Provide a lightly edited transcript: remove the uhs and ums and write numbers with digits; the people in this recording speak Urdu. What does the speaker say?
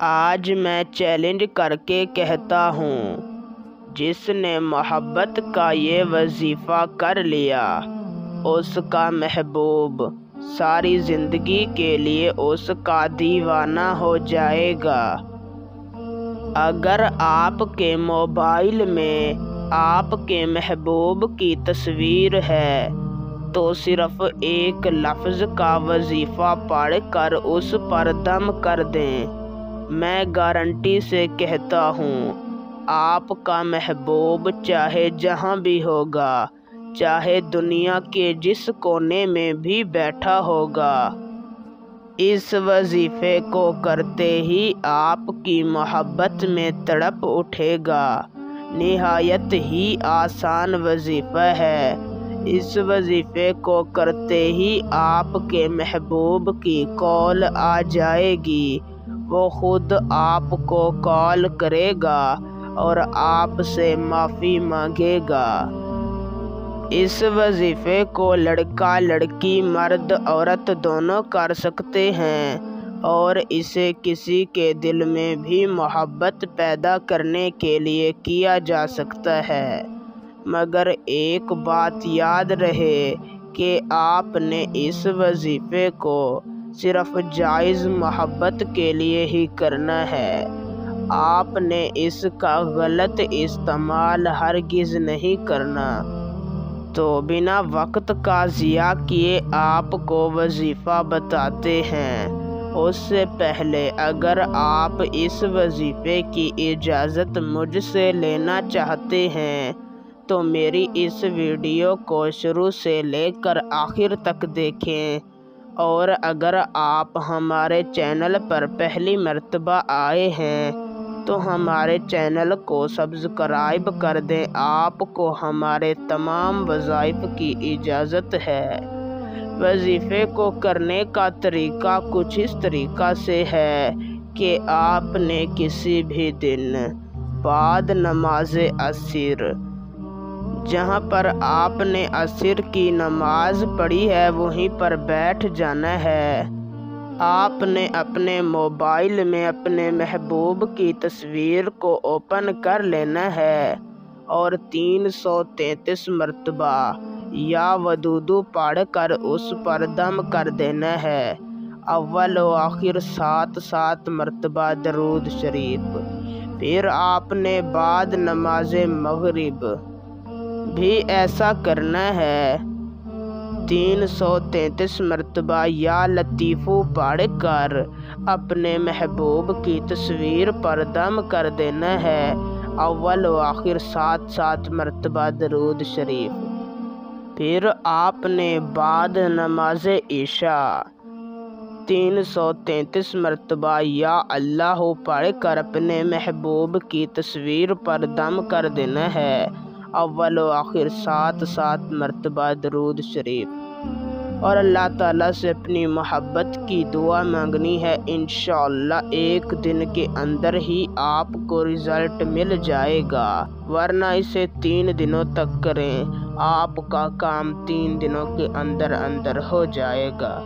آج میں چیلنج کر کے کہتا ہوں، جس نے محبت کا یہ وظیفہ کر لیا، اس کا محبوب ساری زندگی کے لیے اس کا دیوانہ ہو جائے گا۔ اگر آپ کے موبائل میں آپ کے محبوب کی تصویر ہے تو صرف ایک لفظ کا وظیفہ پڑھ کر اس پر دم کر دیں۔ میں گارنٹی سے کہتا ہوں، آپ کا محبوب چاہے جہاں بھی ہوگا، چاہے دنیا کے جس کونے میں بھی بیٹھا ہوگا، اس وظیفے کو کرتے ہی آپ کی محبت میں تڑپ اٹھے گا۔ نہایت ہی آسان وظیفہ ہے۔ اس وظیفے کو کرتے ہی آپ کے محبوب کی کال آ جائے گی۔ وہ خود آپ کو کال کرے گا اور آپ سے معافی مانگے گا۔ اس وظیفے کو لڑکا لڑکی، مرد عورت دونوں کر سکتے ہیں، اور اسے کسی کے دل میں بھی محبت پیدا کرنے کے لیے کیا جا سکتا ہے۔ مگر ایک بات یاد رہے کہ آپ نے اس وظیفے کو صرف جائز محبت کے لیے ہی کرنا ہے۔ آپ نے اس کا غلط استعمال ہرگز نہیں کرنا۔ تو بنا وقت کا ضیاع کیے آپ کو وظیفہ بتاتے ہیں۔ اس سے پہلے اگر آپ اس وظیفے کی اجازت مجھ سے لینا چاہتے ہیں تو میری اس ویڈیو کو شروع سے لے کر آخر تک دیکھیں، اور اگر آپ ہمارے چینل پر پہلی مرتبہ آئے ہیں تو ہمارے چینل کو سبسکرائب کر دیں۔ آپ کو ہمارے تمام وظائف کی اجازت ہے۔ وظیفے کو کرنے کا طریقہ کچھ اس طریقہ سے ہے کہ آپ نے کسی بھی دن بعد نماز عصر، جہاں پر آپ نے عصر کی نماز پڑھی ہے وہیں پر بیٹھ جانا ہے۔ آپ نے اپنے موبائل میں اپنے محبوب کی تصویر کو اوپن کر لینا ہے اور 333 مرتبہ یا ودودو پڑھ کر اس پر دم کر دینا ہے۔ اول و آخر 7 مرتبہ درود شریف۔ پھر آپ نے بعد نماز مغرب بھی ایسا کرنا ہے۔ 333 مرتبہ یا لطیفو پڑھ کر اپنے محبوب کی تصویر پر دم کر دینا ہے۔ اول و آخر 7 مرتبہ درود شریف۔ پھر آپ نے بعد نماز عشاء 333 مرتبہ یا اللہ پڑھ کر اپنے محبوب کی تصویر پر دم کر دینا ہے۔ اول و آخر 7 مرتبہ درود شریف، اور اللہ تعالیٰ سے اپنی محبت کی دعا مانگنی ہے۔ انشاءاللہ ایک دن کے اندر ہی آپ کو رزلٹ مل جائے گا، ورنہ اسے 3 دنوں تک کریں، آپ کا کام 3 دنوں کے اندر ہو جائے گا۔